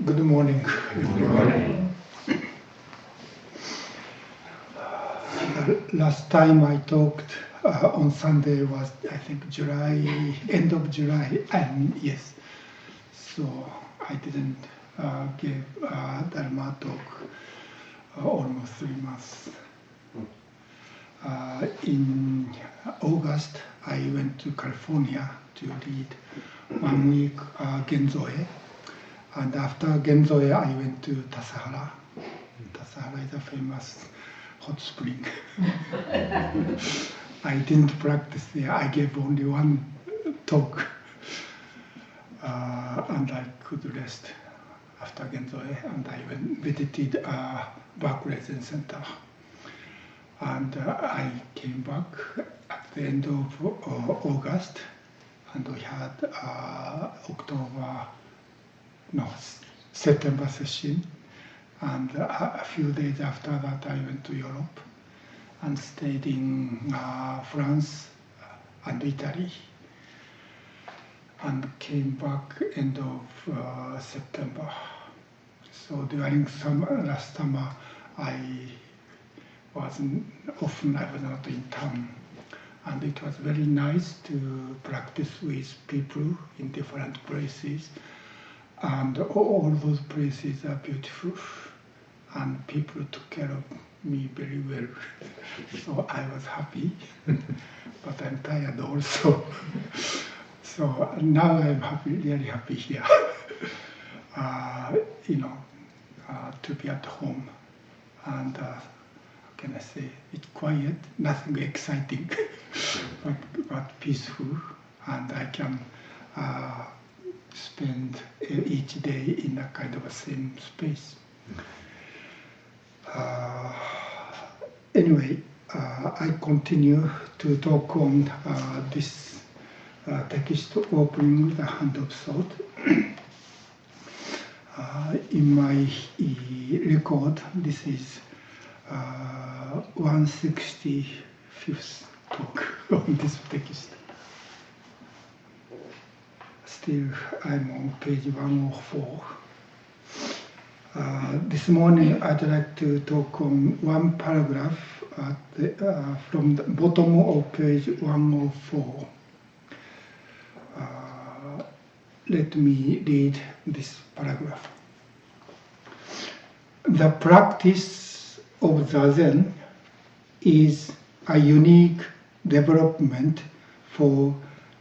Good morning, everyone. Last time I talked on Sunday was, I think, July, end of July, and yes, so I didn't give Dharma talk almost 3 months. In August, I went to California to read 1 week Genzoe. And after Genzoe, I went to Tassajara. Tassajara is a famous hot spring. I didn't practice there. I gave only one talk. And I could rest after Genzoe. And I visited Berkeley Zen Center. And I came back at the end of August. And we had September session, and a few days after that I went to Europe and stayed in France and Italy, and came back end of September. So during last summer I was not in town, and it was very nice to practice with people in different places. And all those places are beautiful, and people took care of me very well. So I was happy, but I'm tired also. So now I'm happy, really happy here. To be at home, and can I say, it's quiet, nothing exciting, but peaceful, and I can spend each day in a kind of a same space. Anyway, I continue to talk on this text opening the hand of thought. In my record, this is 165th talk on this text. Still, I'm on page 104. This morning, I'd like to talk on one paragraph from the bottom of page 104. Let me read this paragraph. The practice of Zazen is a unique development for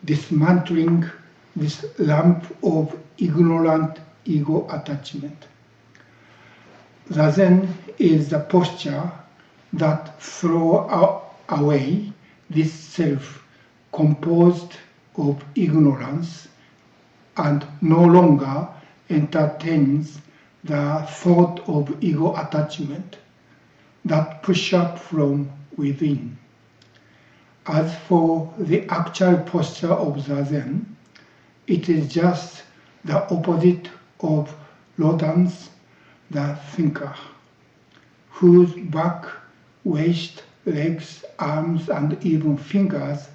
dismantling this lump of ignorant ego attachment. Zazen is the posture that throws away this self composed of ignorance and no longer entertains the thought of ego attachment that push up from within. As for the actual posture of Zazen, it is just the opposite of Rodin's the thinker, whose back, waist, legs, arms, and even fingers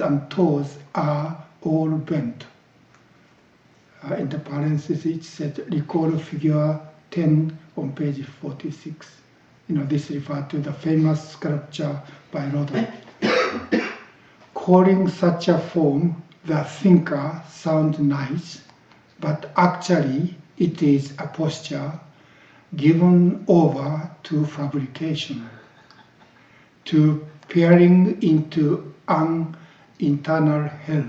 and toes are all bent. In the parentheses, it said, recall figure 10 on page 46. This refers to the famous sculpture by Rodin. Calling such a form the thinker sounds nice, but actually it is a posture given over to fabrication, to peering into an internal hell.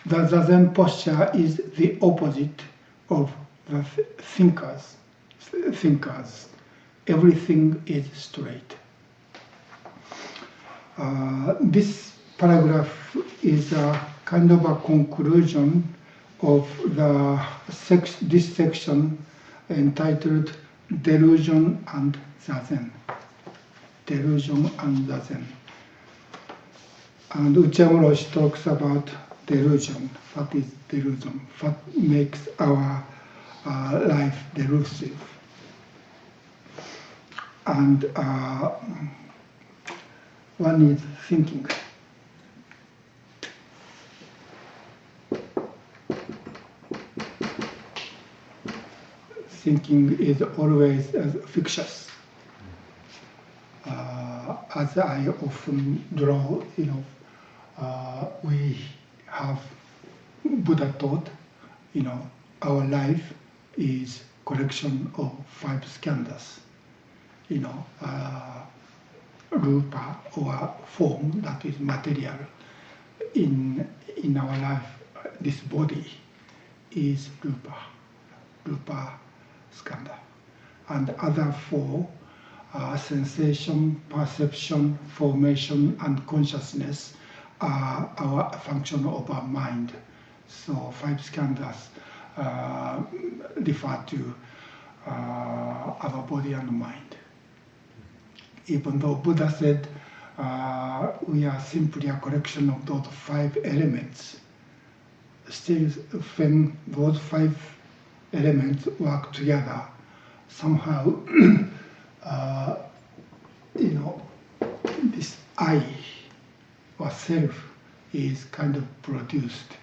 The Zazen posture is the opposite of the thinkers. Everything is straight. This paragraph is a kind of a conclusion of this section entitled Delusion and Zazen. Delusion and Zazen. And Okumura Roshi talks about delusion. What is delusion? What makes our life delusive? And one is thinking. thinking is always fictitious. As I often draw, we have Buddha taught, our life is collection of 5 skandhas, rupa or form that is material. In our life, this body is rupa skandha, and other 4 sensation, perception, formation, and consciousness are our function of our mind. So 5 skandhas refer to our body and mind. Even though Buddha said we are simply a collection of those 5 elements, still when those 5 elements work together, somehow this I or self is kind of produced.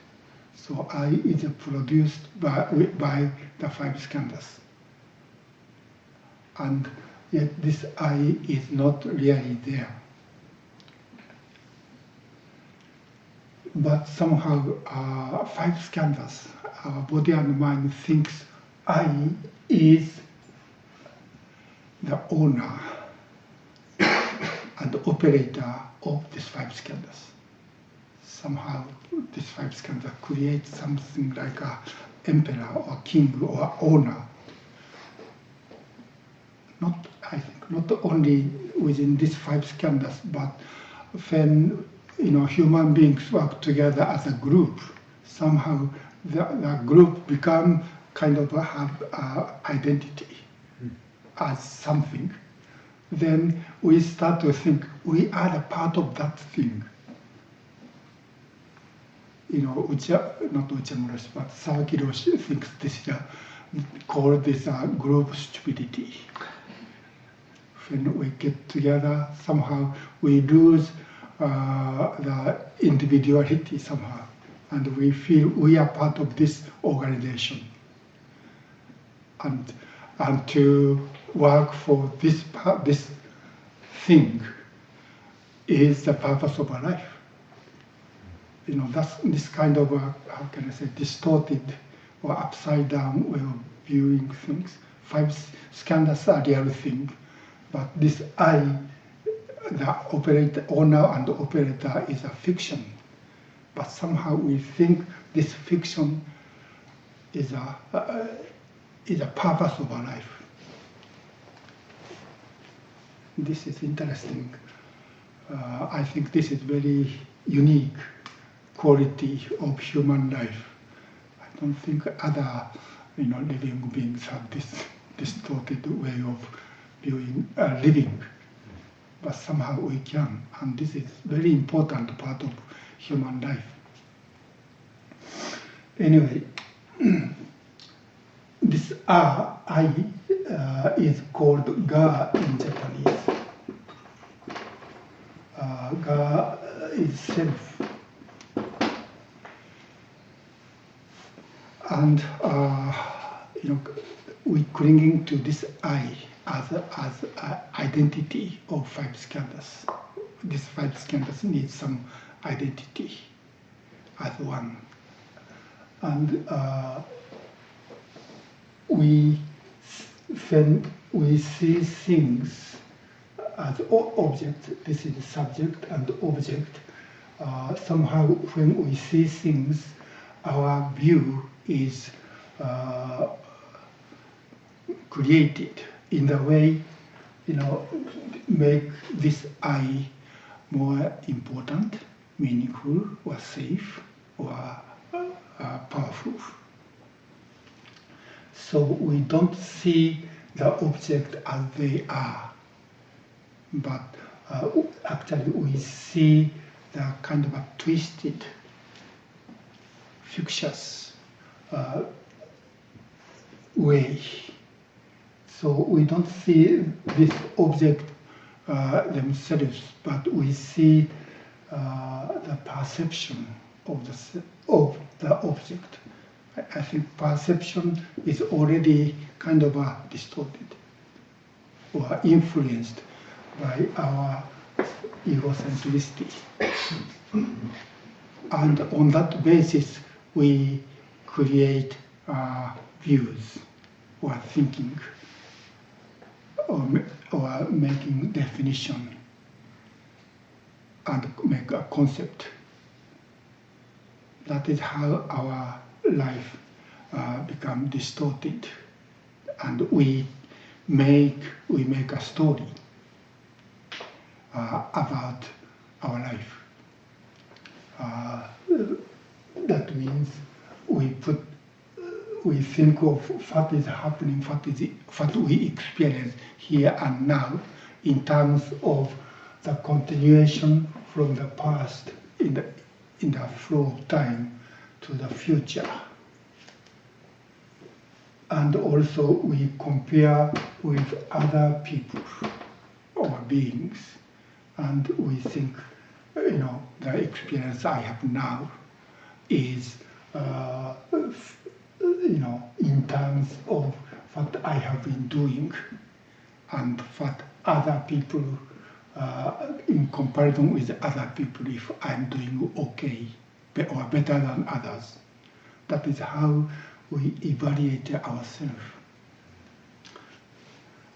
So I is produced by the 5 skandhas. And yet this I is not really there. But somehow 5 skandhas, our body and mind thinks I is the owner and the operator of these 5 skandhas. Somehow these 5 skandhas create something like an emperor or king or owner. I think not only within these 5 skandhas, but when human beings work together as a group, somehow the group become kind of have identity as something. Then we start to think we are a part of that thing. Not Okumura Roshi, but Roshi thinks this is called this group stupidity. When we get together, somehow we lose the individuality somehow, and we feel we are part of this organization. And to work for this thing is the purpose of our life. That's this kind of how can I say, distorted or upside down way of viewing things. 5 skandhas are real thing, but this I, the owner and operator, is a fiction. But somehow we think this fiction is a purpose of our life. This is interesting. I think this is very unique quality of human life. I don't think other living beings have this distorted way of viewing living, but somehow we can, and this is very important part of human life. Anyway, this I is called ga in Japanese. Ga is self. And we clinging to this I as identity of 5 skandhas. These 5 skandhas need some identity as one. And when we see things as object, this is subject and object, somehow when we see things, our view is created in the way, make this I more important, meaningful, or safe, or powerful. So we don't see the object as they are, but actually we see the kind of a twisted, fictitious way. So we don't see this object themselves, but we see the perception of the object I think perception is already kind of distorted or influenced by our egocentricity. And on that basis, we create views or thinking or making definition and make a concept. That is how our life become distorted, and we make a story about our life. That means we think of what is happening, what we experience here and now, in terms of the continuation from the past in the flow of time to the future. And also we compare with other people or beings, and we think, the experience I have now is, in terms of what I have been doing and what other people, in comparison with other people, if I'm doing okay or better than others. That is how we evaluate ourselves.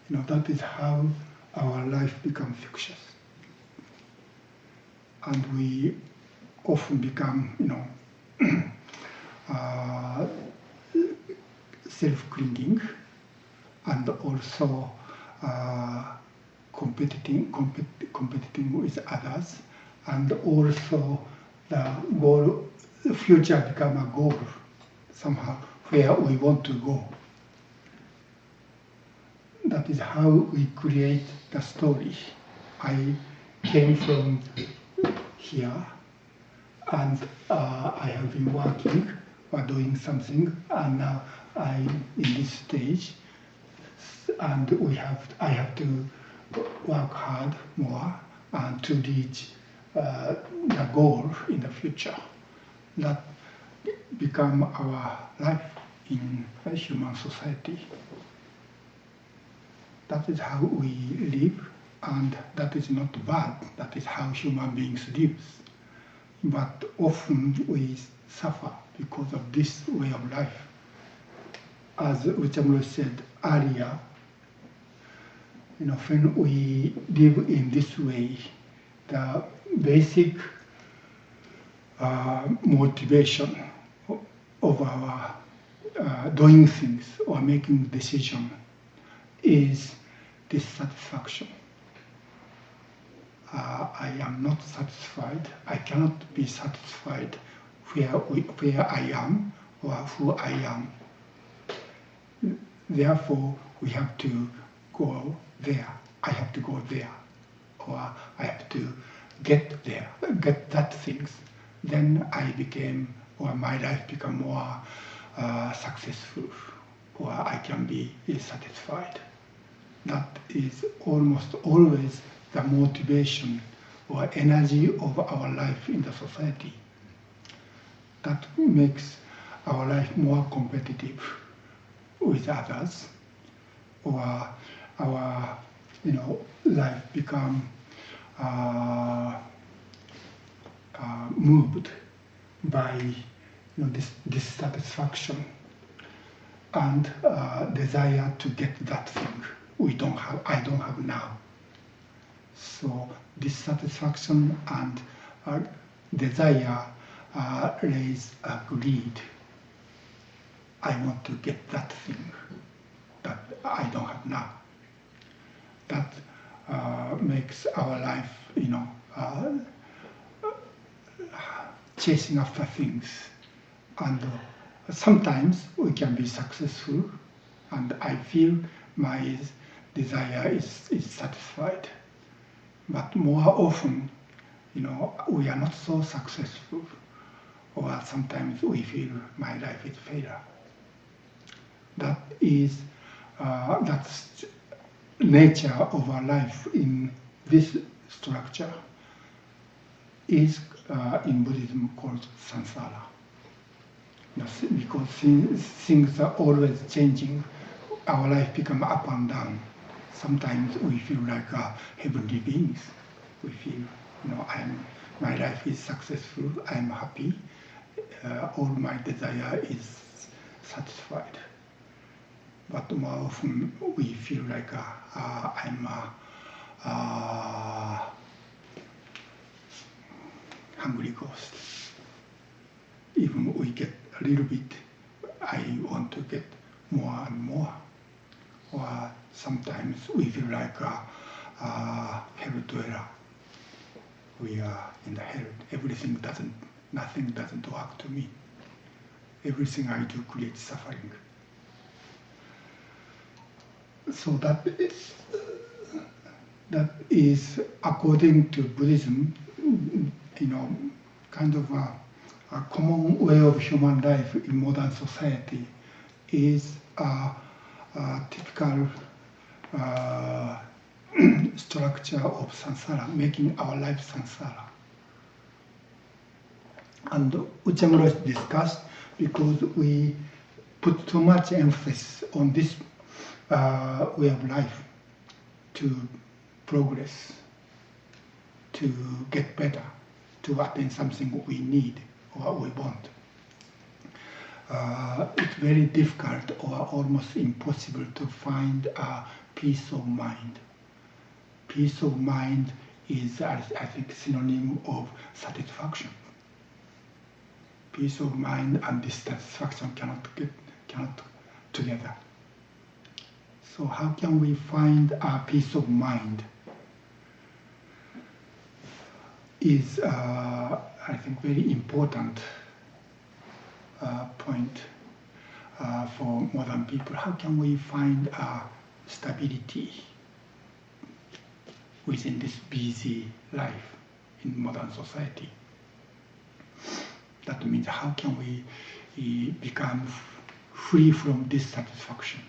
That is how our life becomes fictitious. And we often become, self-clinging, and also competing with others, and also the future become a goal somehow where we want to go. That is how we create the story. I came from here, and I have been working or doing something, and now I'm in this stage, and I have to work hard more and to reach the goal in the future. That become our life in a human society. That is how we live, and that is not bad. That is how human beings live. But often we suffer because of this way of life. As Okumura said earlier, when we live in this way, the basic motivation of our doing things or making decisions is dissatisfaction. I am not satisfied. I cannot be satisfied where I am or who I am. Therefore, we have to go there. I have to go there, or I have to get there, get that things. Then my life become more successful, or I can be satisfied. That is almost always the motivation or energy of our life in the society. That makes our life more competitive with others, or our life become moved by this dissatisfaction and desire to get that thing I don't have now. So dissatisfaction and desire raise a greed. I want to get that thing that I don't have now. That makes our life, chasing after things. And sometimes we can be successful, and I feel my desire is satisfied. But more often, we are not so successful, or sometimes we feel my life is failure. That is, that's nature of our life in this structure is in Buddhism called samsara. because things are always changing, our life becomes up and down. Sometimes we feel like heavenly beings. We feel, my life is successful, I'm happy, all my desire is satisfied. But more often we feel like I'm a hungry ghost. Even we get a little bit, I want to get more and more. Or sometimes we feel like hell dweller. We are in the hell. Nothing doesn't work to me. Everything I do creates suffering. So that is according to Buddhism, kind of a common way of human life in modern society is a typical structure of samsara, making our life samsara. And Okumura Roshi discussed because we put too much emphasis on this way of life to progress, to get better, to attain something we need or we want. It's very difficult or almost impossible to find a peace of mind. Peace of mind is, I think, synonym of satisfaction. Peace of mind and dissatisfaction cannot together. So how can we find a peace of mind? Is I think very important point for modern people. How can we find stability within this busy life in modern society? That means how can we become free from dissatisfaction?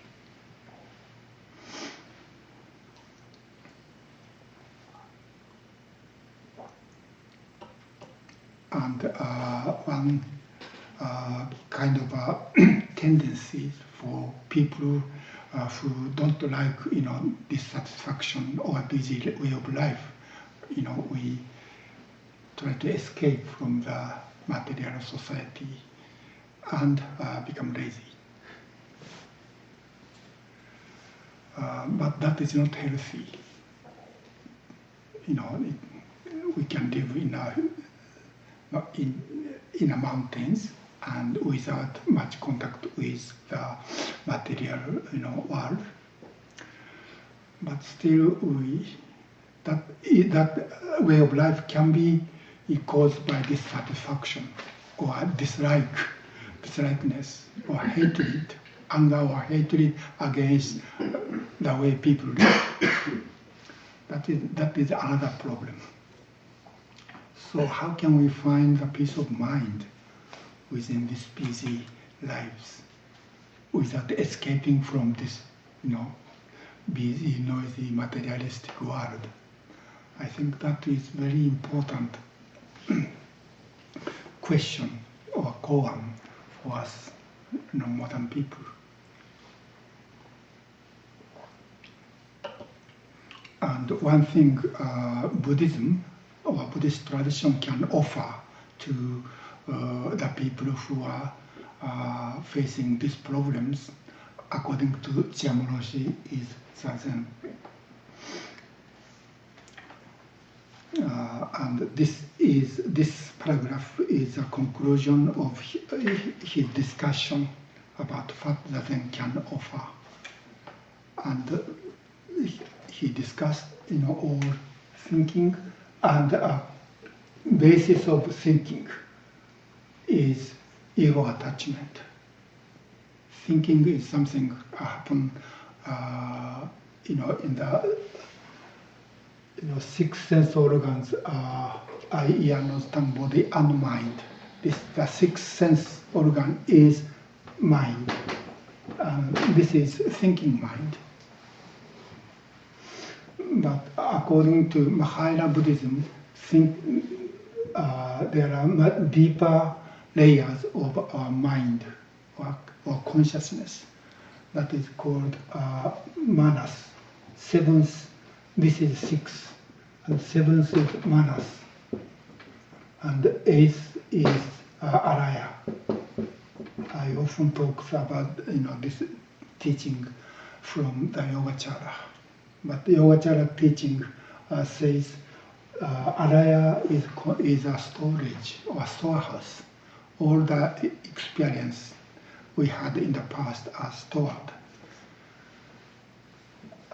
And one kind of tendency for people who don't like, dissatisfaction or busy way of life, we try to escape from the material society and become lazy. But that is not healthy. We can live in the mountains and without much contact with the material, world. But still, that way of life can be caused by dissatisfaction or dislikeness or hatred, anger or hatred against the way people live. That is another problem. So how can we find a peace of mind within these busy lives without escaping from this, busy, noisy, materialistic world? I think that is very important question or koan for us, modern people. And one thing Buddhism or Buddhist tradition can offer to the people who are facing these problems, according to Okumura Roshi, is Zazen. And this paragraph is a conclusion of his discussion about what Zazen can offer. And he discussed, all thinking, and a basis of thinking is ego attachment. Thinking is something happen, in the six sense organs, eye, ear, nose, tongue, body, and mind. The sixth sense organ is mind. This is thinking mind. But according to Mahayana Buddhism, there are deeper layers of our mind or consciousness. That is called manas. Seventh, this is six, and seventh is manas, and eighth is araya. I often talk about this teaching from the Yogacara, but the Yogacara teaching says araya is a storage or storehouse. All the experience we had in the past are stored.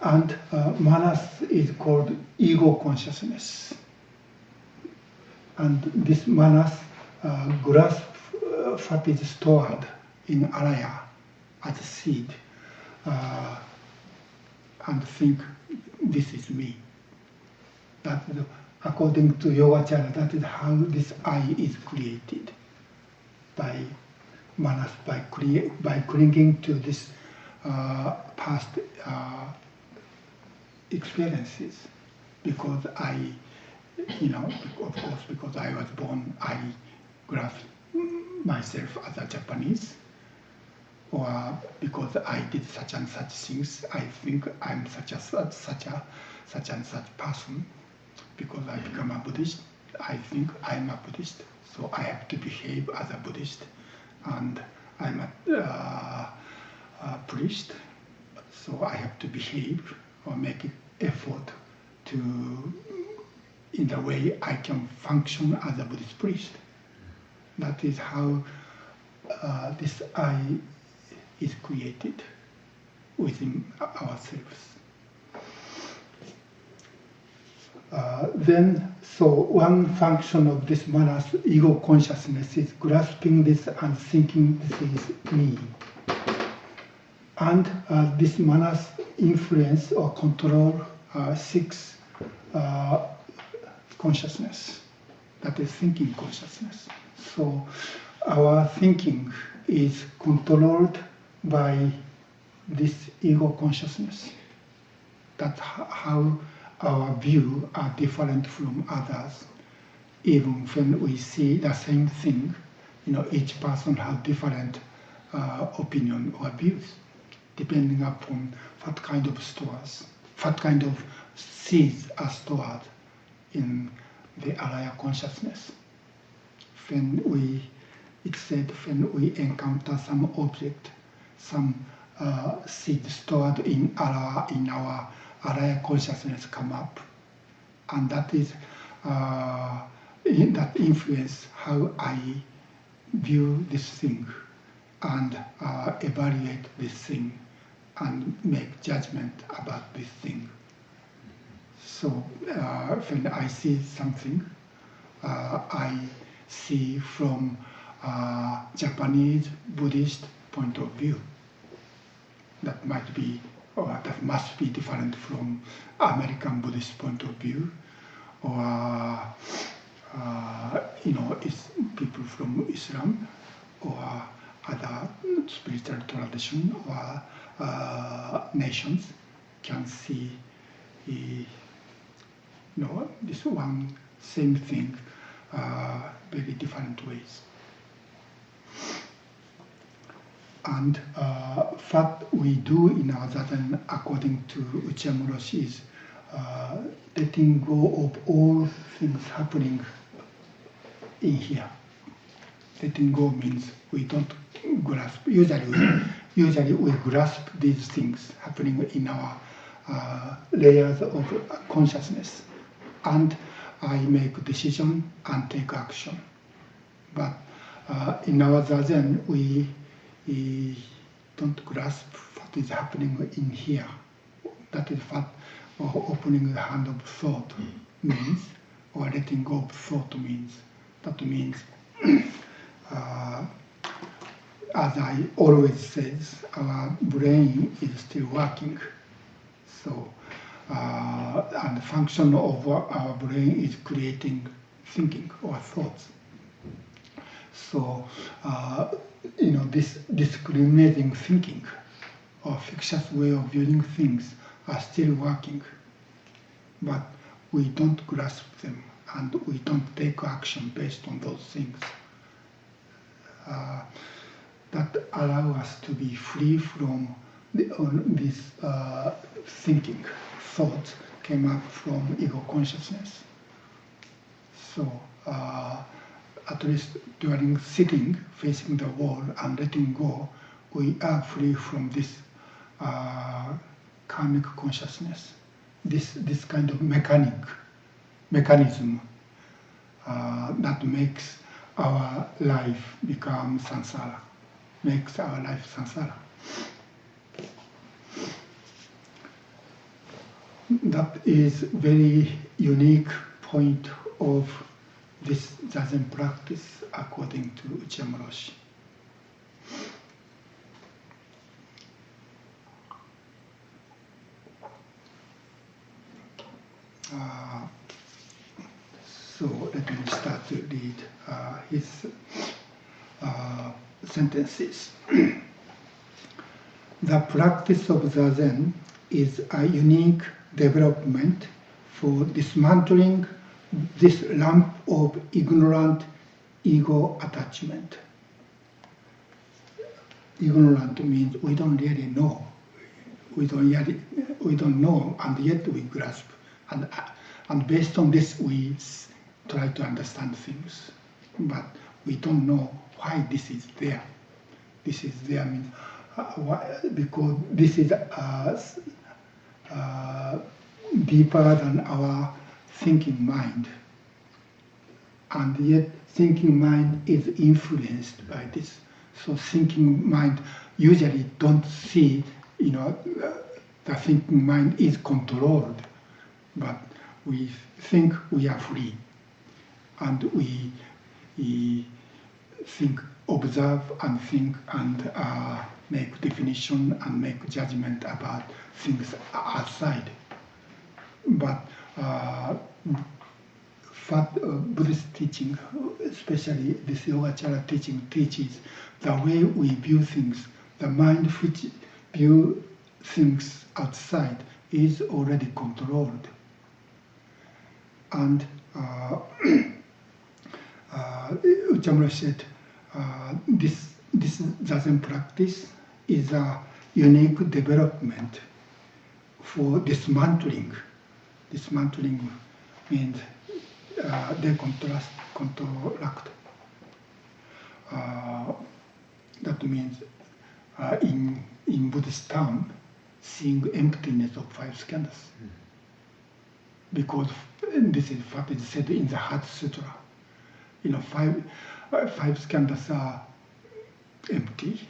And manas is called ego consciousness. And this manas grasps what is stored in araya as a seed and think, this is me. That, according to Yogacara, that is how this I is created. By manas, by clinging to this past experiences, because I, of course, because I was born, I grasp myself as a Japanese, or because I did such and such things, I think I'm such and such person. Because I become a Buddhist, I think I'm a Buddhist, so I have to behave as a Buddhist, and I'm a priest, so I have to behave or make effort to, in the way I can function as a Buddhist priest. That is how this I is created within ourselves. So one function of this manas, ego consciousness, is grasping this and thinking this is me. And this manas influence or control six consciousness, that is thinking consciousness. So our thinking is controlled by this ego consciousness. That's how our view are different from others. Even when we see the same thing, each person has different opinion or views, depending upon what kind of seeds are stored in the araya consciousness. It's said when we encounter some object, some seed stored in our araya consciousness come up, and that is that influence how I view this thing and evaluate this thing and make judgment about this thing. So when I see something, I see from Japanese Buddhist point of view. That might be, or that must be different from American Buddhist point of view, or it's people from Islam or other spiritual tradition or nations can see this one same thing very different ways. And what we do in our zazen, according to Okumura Roshi, is letting go of all things happening in here. Letting go means we don't grasp. Usually we grasp these things happening in our layers of consciousness, and I make decision and take action. But in our zazen, we don't grasp what is happening in here. That is what opening the hand of thought means, or letting go of thought means. That means, as I always say, our brain is still working. So, and the function of our brain is creating thinking or thoughts. So, this discriminating thinking or fictitious way of viewing things are still working, but we don't grasp them and we don't take action based on those things. that allow us to be free from this thinking. Thoughts came up from ego consciousness. So at least during sitting, facing the wall and letting go, we are free from this karmic consciousness, this kind of mechanism that makes our life become samsara, makes our life samsara. That is very unique point of this Zazen practice according to Okumura Roshi. So let me start to read his sentences. The practice of Zazen is a unique development for dismantling this lump of ignorant ego attachment. Ignorant means we don't really know. We don't know, and yet we grasp. And based on this, we try to understand things. But we don't know why this is there. This is there means why, because this is deeper than our thinking mind. And yet thinking mind is influenced by this. So thinking mind usually don't see, the thinking mind is controlled, but we think we are free. And we think, observe and think and make definition and make judgment about things outside. But Buddhist teaching, especially this Yogacara teaching, teaches the way we view things, the mind which view things outside is already controlled. And Okumura said, this Zazen practice is a unique development for dismantling. Dismantling means deconstruct. That means, in Buddhist term, seeing emptiness of five skandhas. Because this is what is said in the Heart Sutra. Five skandhas are empty.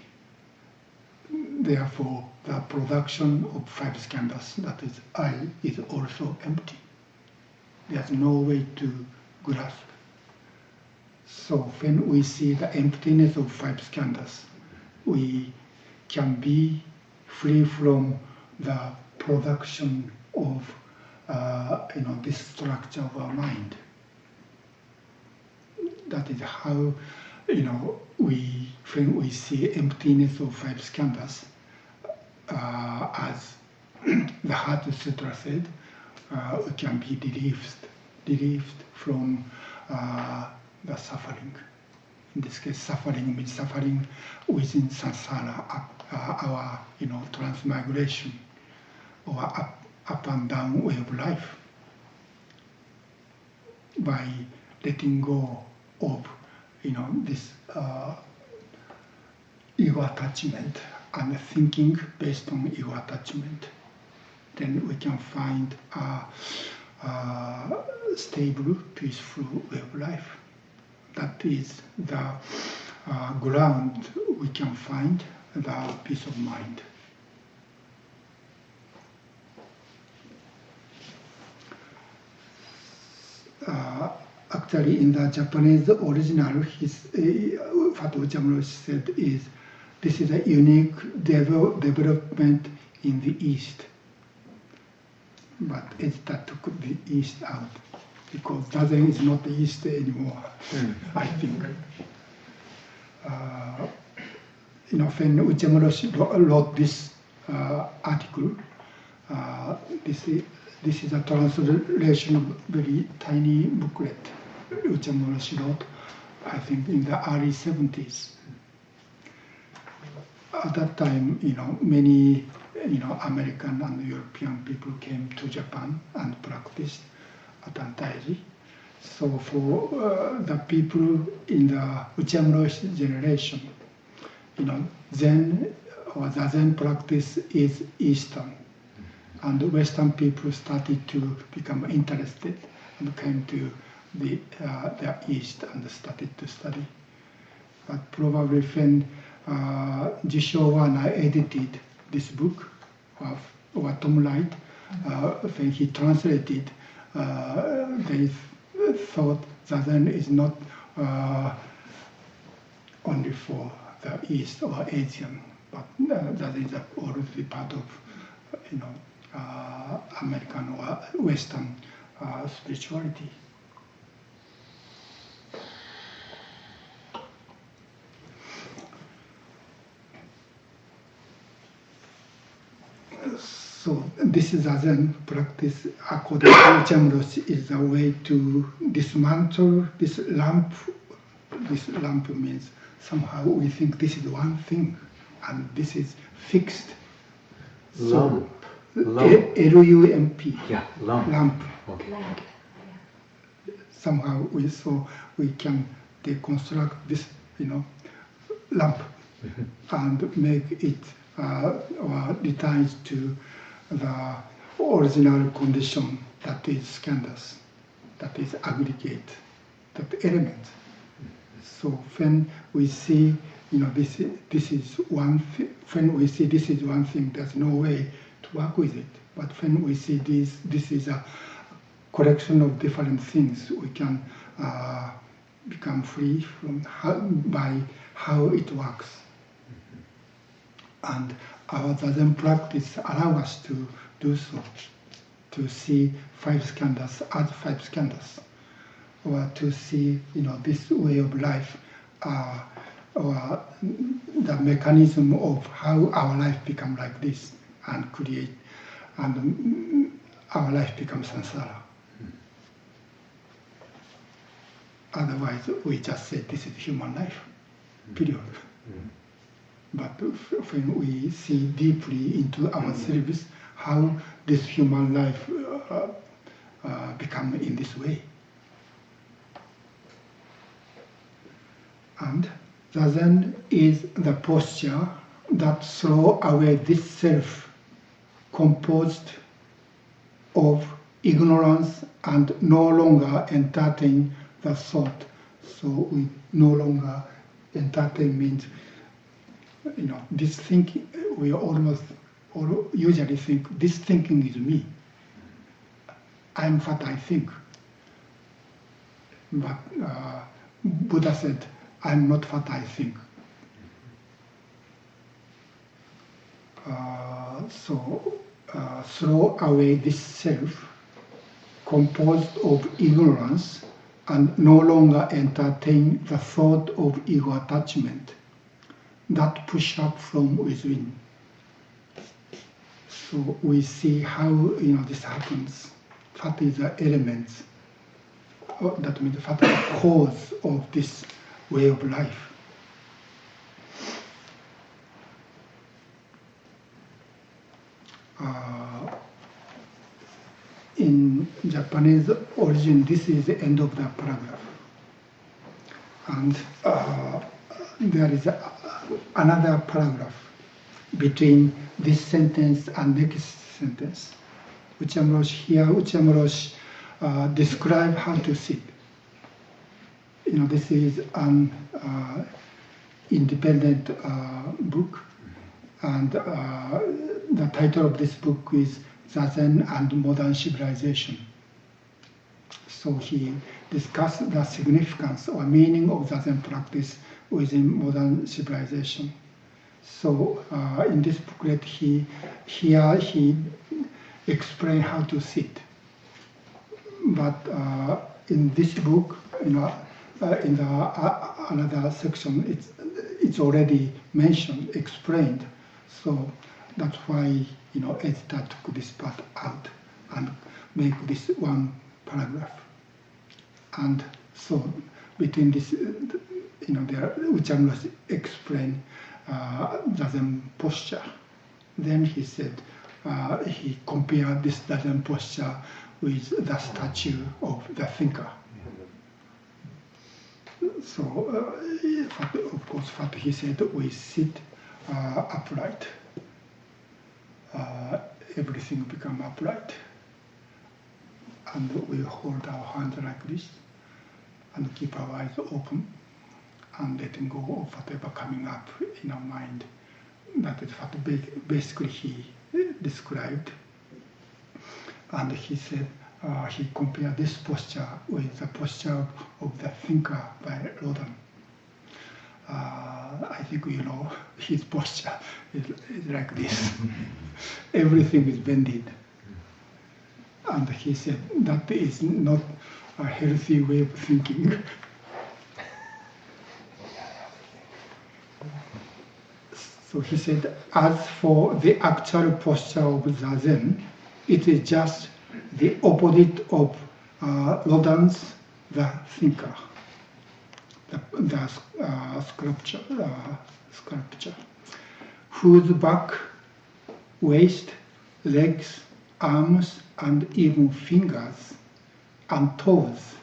Therefore, the production of five skandhas, that is I, is also empty. There's no way to grasp. So when we see the emptiness of five skandhas, we can be free from the production of this structure of our mind. That is how, when we see emptiness of five skandhas, as the Heart Sutra said, we can be relieved from the suffering. In this case, suffering means suffering within samsara, our transmigration, or up and down way of life. By letting go of this ego attachment and thinking based on ego attachment, then we can find a stable, peaceful way of life. That is the ground we can find the peace of mind. Actually, in the Japanese original, what Okumura said is, this is a unique development in the East. But Edita took the East out, because Zazen is not the East anymore, I think. When Okumura wrote this article, this is a translation of very tiny booklet Okumura wrote I think in the early 70s. At that time, many, American and European people came to Japan and practiced Atantaiji. So for the people in the Okumura Roshi generation, Zen or the Zen practice is Eastern, and Western people started to become interested and came to the East and started to study. But probably when Jisho Wana edited this book or Tom Light, when he translated, they thought that Zen is not only for the East or Asian, but that is already part of, American or Western spirituality. So this is a Zen practice according to Okumura Roshi is a way to dismantle this lamp. This lamp means somehow we think this is one thing and this is fixed. Lamp. L-U-M-P. Yeah, lamp. Lamp. Okay. Lamp. Somehow we can deconstruct this, lamp and make it or return to the original condition that is skandhas, that is aggregate, that element. So when we see, this is one thing. When we see this is one thing, there's no way to work with it. But when we see this is a collection of different things, we can become free from by how it works. And our Zen practice allows us to do so, to see 5 skandhas as 5 skandhas, or to see, this way of life, or the mechanism of how our life becomes like this, and create, and our life becomes samsara. Otherwise, we just say this is human life, period. But when we see deeply into ourselves, how this human life become in this way. And the Zen is the posture that throws away this self composed of ignorance and no longer entertain the thought. So we no longer entertain means, this thinking, we usually think, this thinking is me. I'm what I think. But Buddha said, I'm not what I think. Throw away this self composed of ignorance and no longer entertain the thought of ego attachment that push up from within. So we see how this happens. What is the elements? That means what is the cause of this way of life? In Japanese origin, this is the end of the paragraph, and there is another paragraph between this sentence and next sentence. Okumura Roshi describe how to sit. This is an independent book, and the title of this book is Zen and Modern Civilization. So he discussed the significance or meaning of the Zen practice within modern civilization. So in this booklet, he explained how to sit. But in this book, in the another section, it's already mentioned, explained. So that's why editor took this part out and make this one paragraph. And so between this, there Ucham Roshi explained Zazen posture. Then he said he compared this Zazen posture with the statue of the thinker. So, of course, what he said, we sit upright. Everything become upright. And we hold our hands like this and keep our eyes open and letting go of whatever coming up in our mind. That is what basically he described. And he said, he compared this posture with the posture of the thinker by Rodin. I think you know his posture is like this. Everything is bended. And he said that is not a healthy way of thinking. So he said, as for the actual posture of Zazen, it is just the opposite of Rodin's the thinker, the sculpture, whose back, waist, legs, arms, and even fingers and toes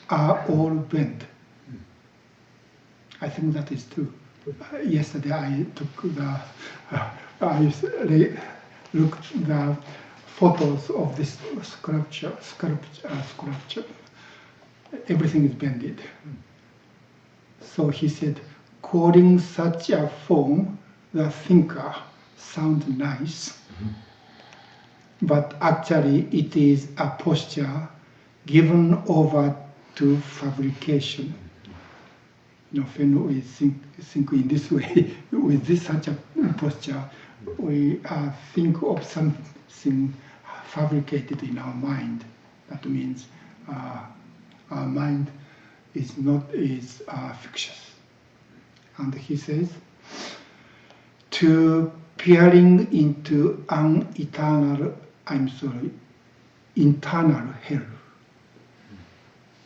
are all bent. I think that is true. Yesterday I took I looked the photos of this sculpture. Everything is bended. So he said, calling such a form the thinker sounds nice, but actually it is a posture given over to fabrication. When we think in this way, with this such a posture, we think of something fabricated in our mind. That means our mind is fictitious. And he says, to peering into an internal hell.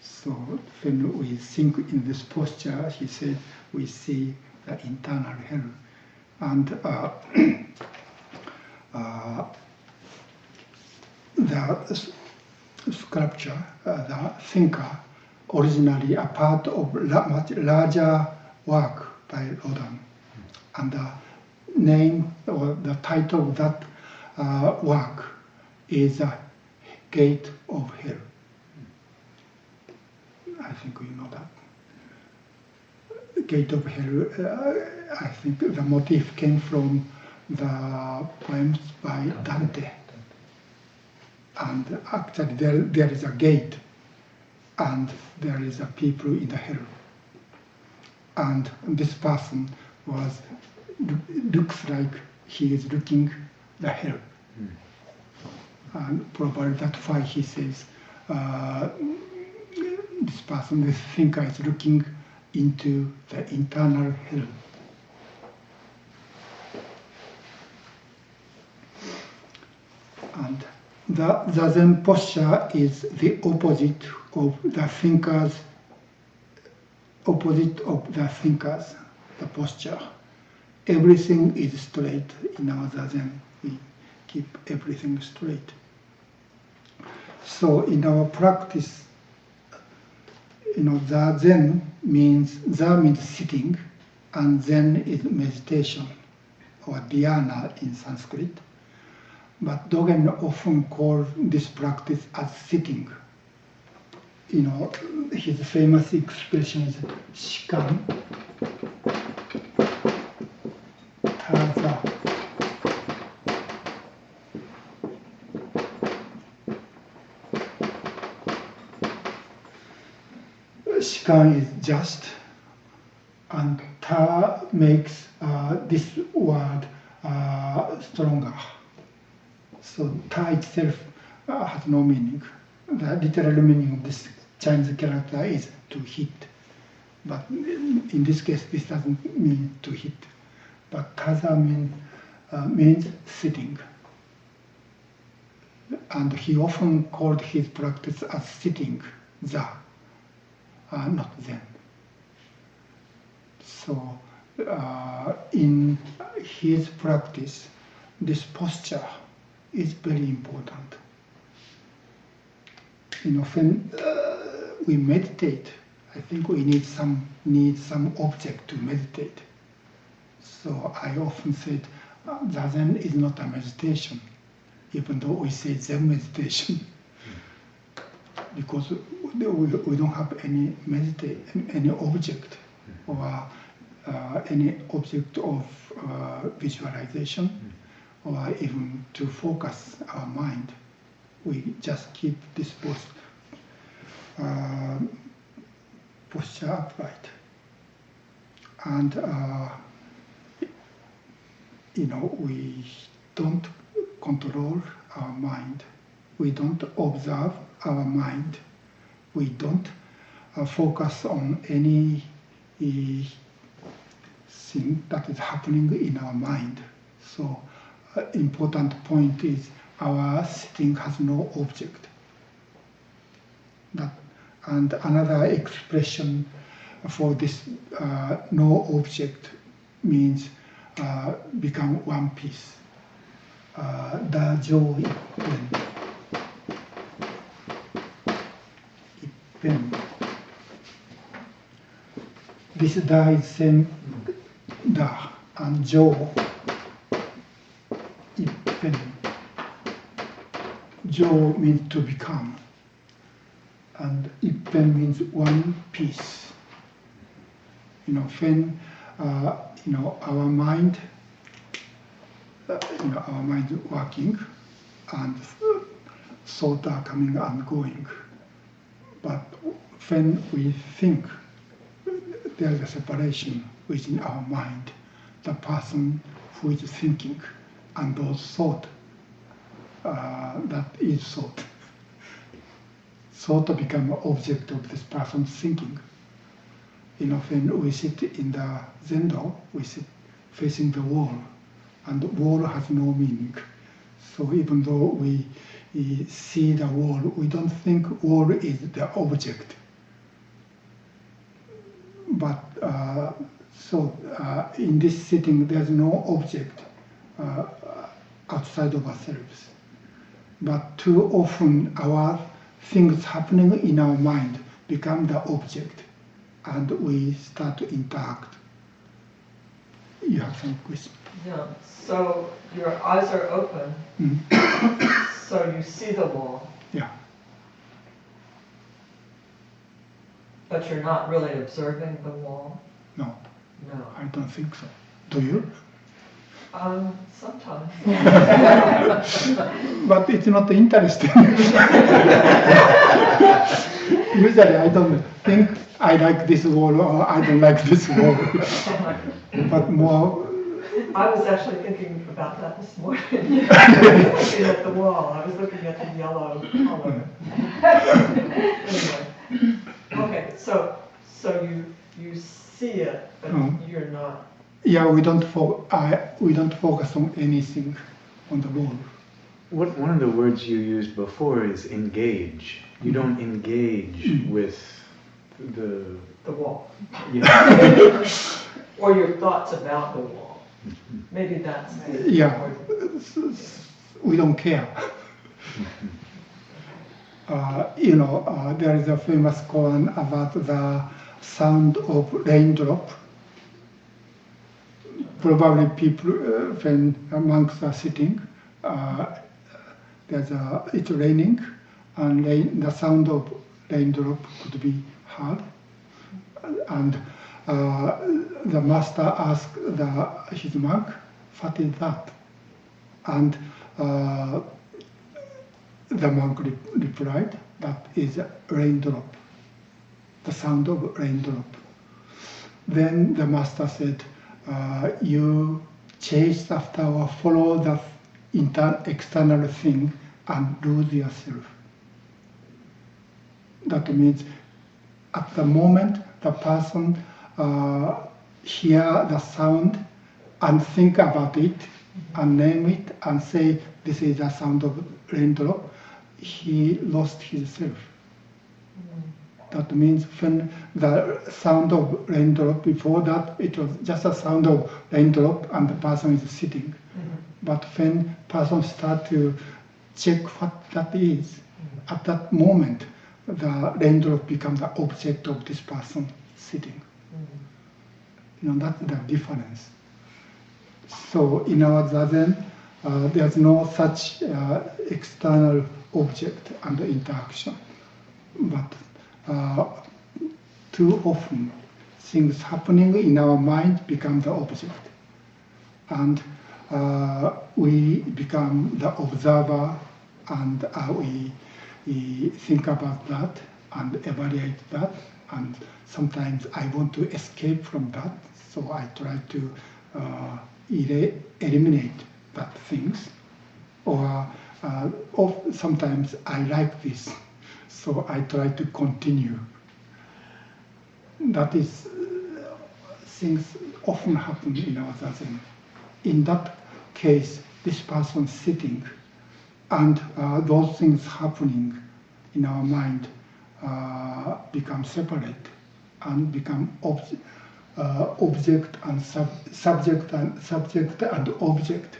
So when we think in this posture, he said, we see the internal hell. And the sculpture, the thinker, originally a part of much larger work by Rodin. And the name or the title of that work is The Gate of Hell. I think you know that. Gate of Hell, I think the motif came from the poems by Dante. And actually there is a gate and there is a people in the hell. And this person looks like he is looking the hell. And probably that's why he says this person, this thinker, is looking into the internal hell. And the Zazen posture is the opposite of the the posture. Everything is straight in our Zazen. We keep everything straight. So in our practice, Zazen means sitting, and Zen is meditation, or dhyana in Sanskrit. But Dogen often calls this practice as sitting. His famous expression is shikan, taza. Shikan is just, and ta makes this word stronger. So ta itself has no meaning. The literal meaning of this Chinese character is to hit. But in this case, this doesn't mean to hit. But taza means sitting. And he often called his practice as sitting, za, not zen. So in his practice, this posture is very important. When we meditate, I think we need some object to meditate. So I often said, Zazen is not a meditation, even though we say Zen meditation, because we don't have any object or any object of visualization, or even to focus our mind. We just keep this posture upright, and we don't control our mind. We don't observe our mind. We don't focus on any thing that is happening in our mind. So, important point is our sitting has no object. And another expression for this no object means become one piece. Da jo ippen. This da is same da, and jo ippen. Jo means to become, and ippen means one piece. When our mind, our mind is working, and thoughts are coming and going. But when we think, there is a separation within our mind. The person who is thinking, and those thoughts. That is thought. Thought become an object of this person's thinking. When we sit in the Zendo, we sit facing the wall, and the wall has no meaning. So even though we see the wall, we don't think wall is the object. But in this sitting, there's no object outside of ourselves. But too often our things happening in our mind become the object, and we start to interact. You have some question? Yeah, so your eyes are open, so you see the wall. Yeah. But you're not really observing the wall? No. No. I don't think so. Do you? Sometimes. But it's not interesting. Usually I don't think I like this wall or I don't like this wall. But more... I was actually thinking about that this morning. I was looking at the wall. I was looking at the yellow color. Anyway. Okay, so you see it, but you're not... Yeah, we don't focus on anything on the wall. One of the words you used before is engage. You don't engage with the wall. Yeah. Or your thoughts about the wall. Maybe that's the yeah. We don't care. There is a famous koan about the sound of raindrop. Probably people, when monks are sitting, it's raining, and the sound of raindrop could be heard. And the master asked his monk, "What is that?" And the monk replied, "That is a raindrop, the sound of raindrop." Then the master said, "You chase after or follow the external thing and lose yourself." That means at the moment the person hear the sound and think about it and name it and say this is the sound of raindrop, he lost himself. That means when the sound of raindrop, before that it was just a sound of raindrop and the person is sitting. But when person start to check what that is, at that moment the raindrop becomes the object of this person sitting. That's the difference. So in our Zazen, there's no such external object and interaction. But too often, things happening in our mind become the object. And we become the observer, and we think about that and evaluate that. And sometimes I want to escape from that, so I try to eliminate that things. Or sometimes I like this, so I try to continue. That is, things often happen in our Zazen. In that case, this person sitting, and those things happening in our mind become separate and become object and subject and object.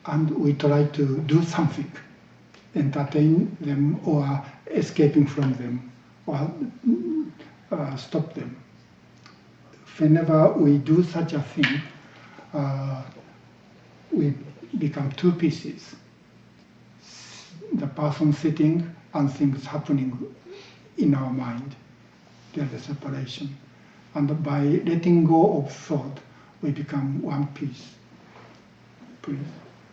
And we try to do something, entertain them or escaping from them or stop them. Whenever we do such a thing, we become two pieces. The person sitting and things happening in our mind. There's a separation. And by letting go of thought, we become one piece. Please.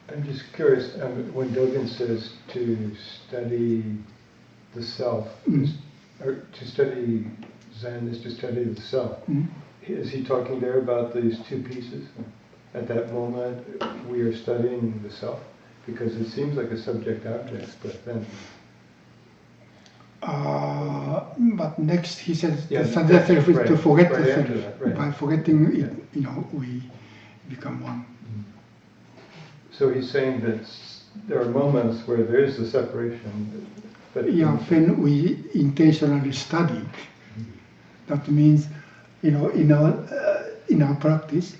I'm just curious, when Dogen says to study the self, or to study Zen is to study the self, is he talking there about these two pieces? At that moment, we are studying the self? Because it seems like a subject-object, but then... but next he says, Yeah, the self is right, to forget right the after self. that, right. By forgetting it, we become one. So he's saying that there are moments where there is a separation. But When we intentionally study, that means, in our practice,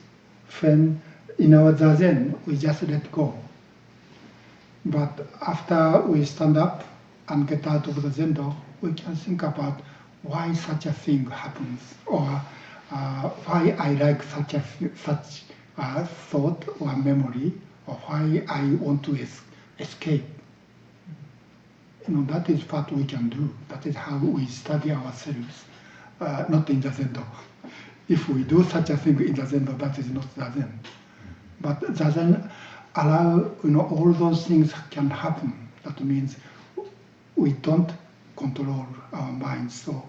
when in our Zazen, we just let go. But after we stand up and get out of the Zendo, we can think about why such a thing happens, or why I like such thought or memory, or why I want to escape. That is what we can do. That is how we study ourselves, not in the Zendo. If we do such a thing in the Zendo, that is not Zazen. But Zazen allow, all those things can happen. That means we don't control our minds. So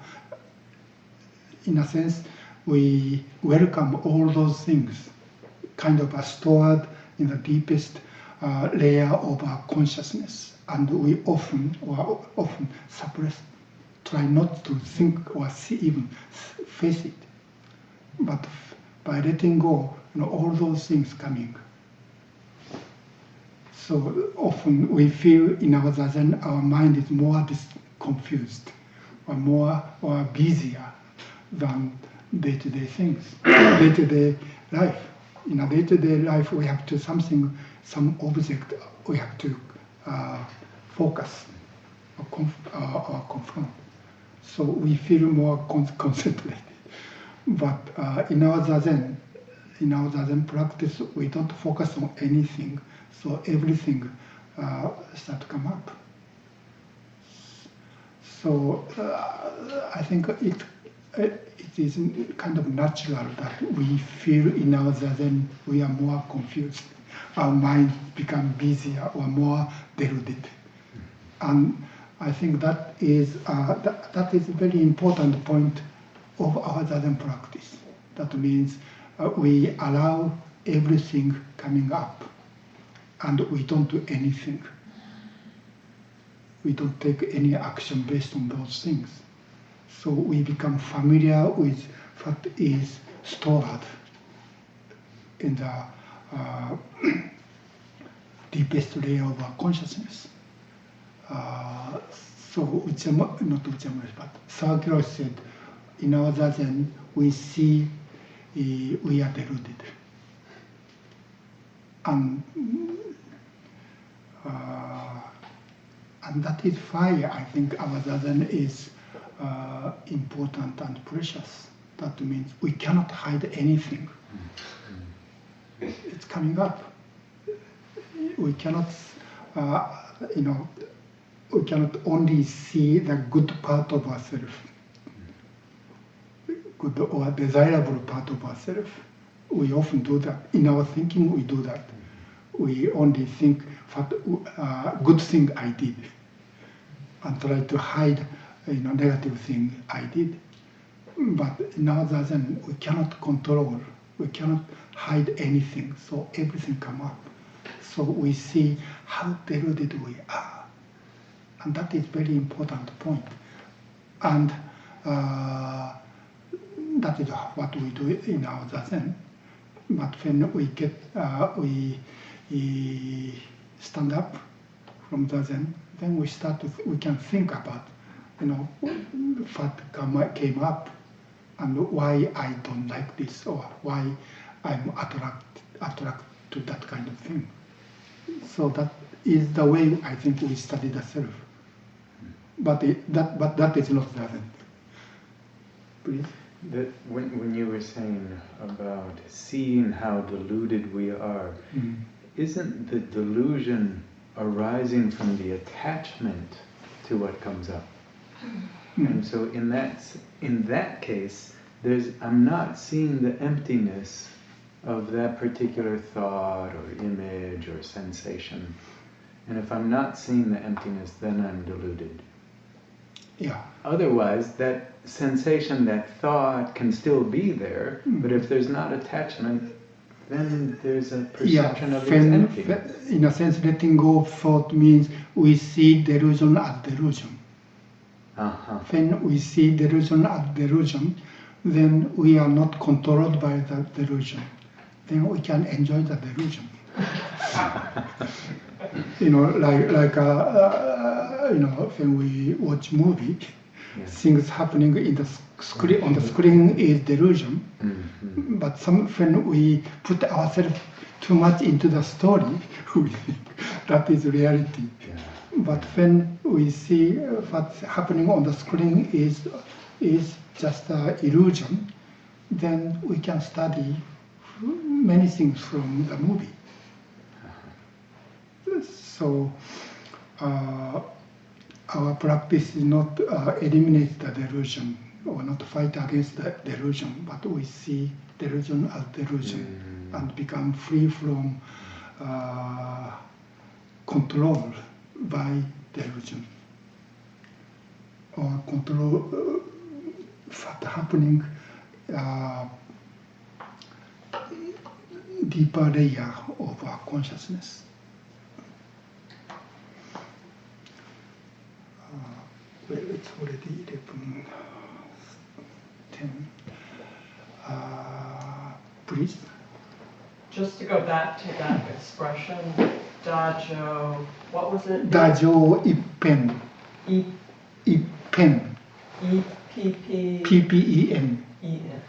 in a sense, we welcome all those things, kind of stored in the deepest layer of our consciousness. And we often suppress, try not to think or see, even face it. But by letting go, all those things coming. So often we feel in our Zazen, our mind is more confused or busier than day-to-day things, day-to-day life. In a day-to-day life, we have to some object we have to focus or confront. So we feel more concentrated. But in our Zazen practice, we don't focus on anything, so everything starts to come up. So I think it is kind of natural that we feel in our Zazen we are more confused. Our mind become busier or more deluded. And I think that is a very important point of our Zazen practice. That means we allow everything coming up, and we don't do anything. We don't take any action based on those things. So we become familiar with what is stored in the deepest layer of our consciousness. So not Uchiyama, but Sawakura said, in our zazen, we see we are deluded. And that is why I think our zazen is important and precious. That means we cannot hide anything. It's coming up. We cannot, we cannot only see the good part of ourselves, good or desirable part of ourselves. We often do that. In our thinking, we do that. We only think what good thing I did, and try to hide, negative thing I did. But in our zazen, we cannot control. We cannot hide anything. So everything come up. So we see how deluded we are, and that is very important point. And that is what we do in our zazen. But when we get, we stand up from zazen, then we can think about, what came up, and why I don't like this, or why I'm attracted to that kind of thing. So that is the way I think we study the self. But that is not zazen. Please. That when you were saying about seeing how deluded we are, isn't the delusion arising from the attachment to what comes up? And so in that case, I'm not seeing the emptiness of that particular thought or image or sensation. And if I'm not seeing the emptiness, then I'm deluded. Yeah. Otherwise, that sensation, that thought can still be there, but if there's not attachment, then there's a perception of its emptiness. In a sense, letting go of thought means we see delusion as delusion. When we see delusion as delusion, then we are not controlled by the delusion. Then we can enjoy the delusion. When we watch movie, things happening in the screen on the screen is delusion. But when we put ourselves too much into the story, we think that is reality. But when we see what's happening on the screen is just an illusion, then we can study many things from the movie. So our practice is not eliminate the delusion or not fight against the delusion, but we see delusion as delusion and become free from control by delusion or control what's happening deeper layer of our consciousness. Well, it's already 11:10. Please. Just to go back to that expression, Dajo, what was it? Dajo Ippen. Ippen. E-P-P... P-P-E-N. E-N.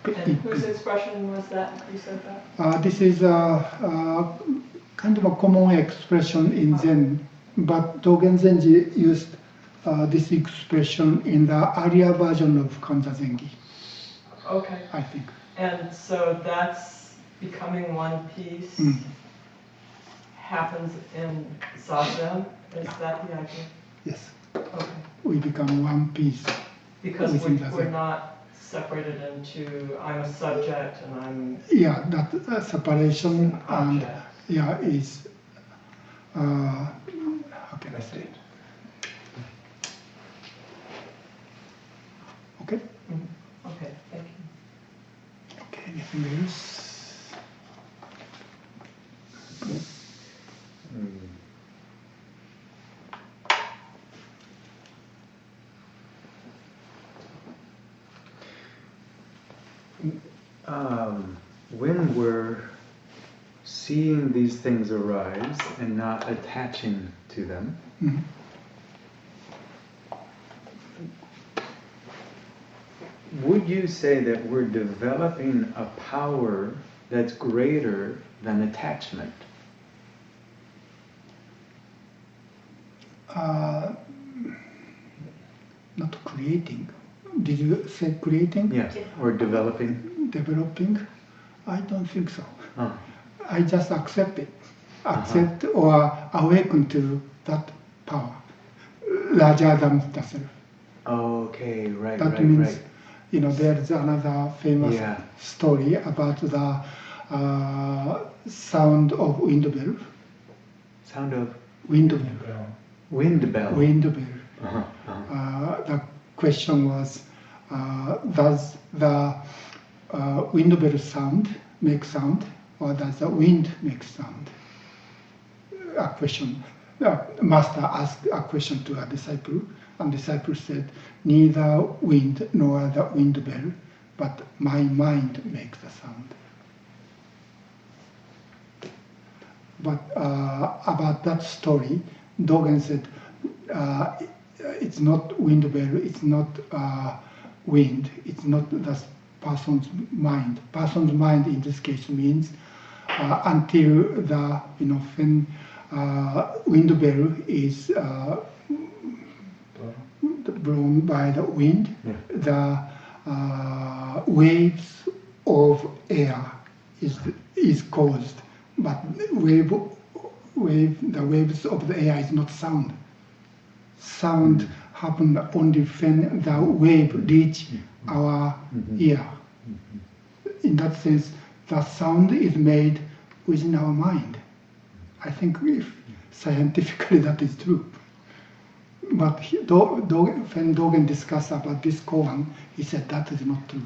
And whose expression was that? You said that? This is kind of a common expression in Zen, but Dogen Zenji used this expression in the earlier version of Kanza Zengi. Okay. I think. And so that's becoming one piece happens in Zazen? Is that the idea? Yes. Okay. We become one piece. Because we're not separated into I'm a subject and I'm... Yeah, that separation and is, how can I say it? Okay? Okay, thank you. Okay, anything else? When we're seeing these things arise and not attaching to them, would you say that we're developing a power that's greater than attachment? Not creating. Did you say creating? Yes, or developing? Developing? I don't think so. Oh. I just accept it. Accept or awaken to that power larger than the self. Okay, right, That right, means, right. you know, there's another famous Yeah. story about the sound of wind bell. Sound of Wind bell. wind bell. Wind bell. Uh-huh, uh-huh. The question was, does the wind bell sound make sound, or does the wind make sound? A question. Master asked a question to a disciple, and disciple said, neither wind nor the wind bell, but my mind makes the sound. But about that story, Dogen said, it's not wind bell, it's not wind, it's not the person's mind. Person's mind in this case means until the, you know, when wind bell is blown by the wind, the waves of air is caused, but the waves of the air is not sound. Sound happen only when the wave reach our ear. In that sense, the sound is made within our mind. I think if scientifically that is true. But when Dogen discussed about this koan, he said that is not true.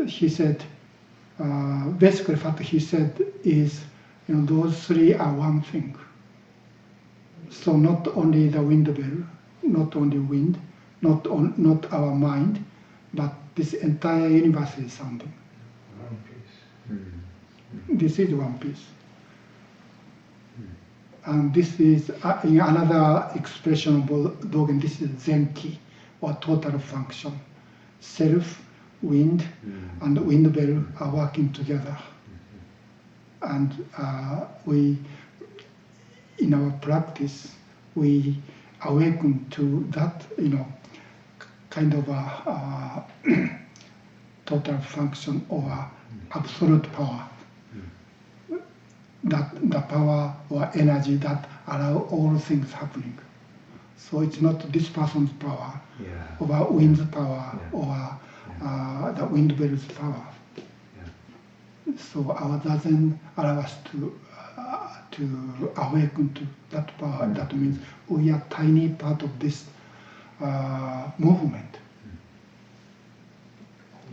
He said, basically what he said is, you know, those three are one thing. So not only the wind bell, not only wind, not our mind, but this entire universe is sounding. One piece. This is one piece. And this is in another expression of Dogen, this is Zenki, or total function. Self, wind, and wind bell are working together. And we, in our practice, we awaken to that, you know, kind of a total function or absolute power. That the power or energy that allow all things happening. So it's not this person's power, or wind's power, or the wind bell's power. So our doesn't allow us to awaken to that power. That means we are tiny part of this movement.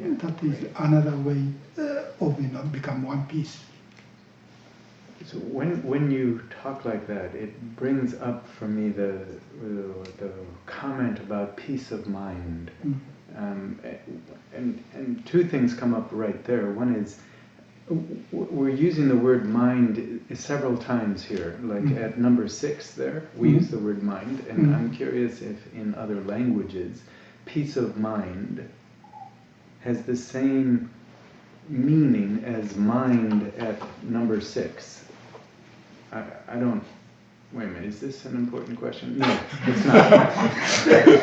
That is another way of, you know, become one piece. So when you talk like that, it brings up for me the comment about peace of mind, and two things come up right there. One is we're using the word mind several times here, like at number 6 there, we use the word mind, and I'm curious if in other languages, peace of mind has the same meaning as mind at number 6. I don't. Wait a minute. Is this an important question? No, it's not. It's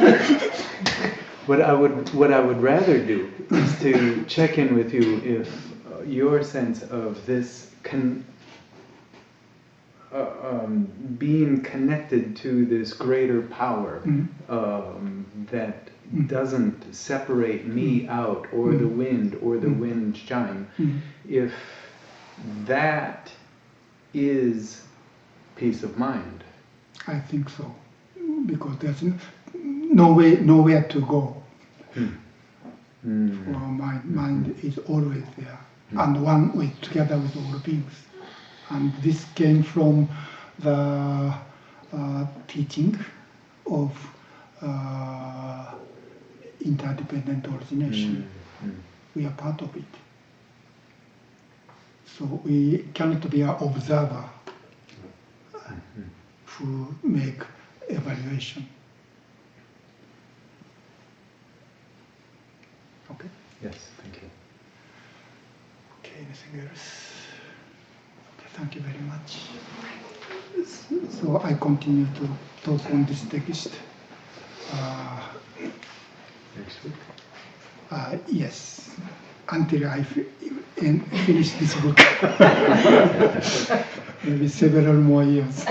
not. What I would rather do is to check in with you if your sense of this being connected to this greater power that doesn't separate me out, or the wind, or the wind chime, if that is peace of mind. I think so, because there's nowhere to go. For mind is always there, and one with together with all beings. And this came from the teaching of interdependent origination. We are part of it. So we cannot be an observer who make evaluation. Okay. Yes, thank you. Okay, anything else? Okay, thank you very much. So I continue to talk on this text. Next week? Yes, until I finish this book. Maybe several more years.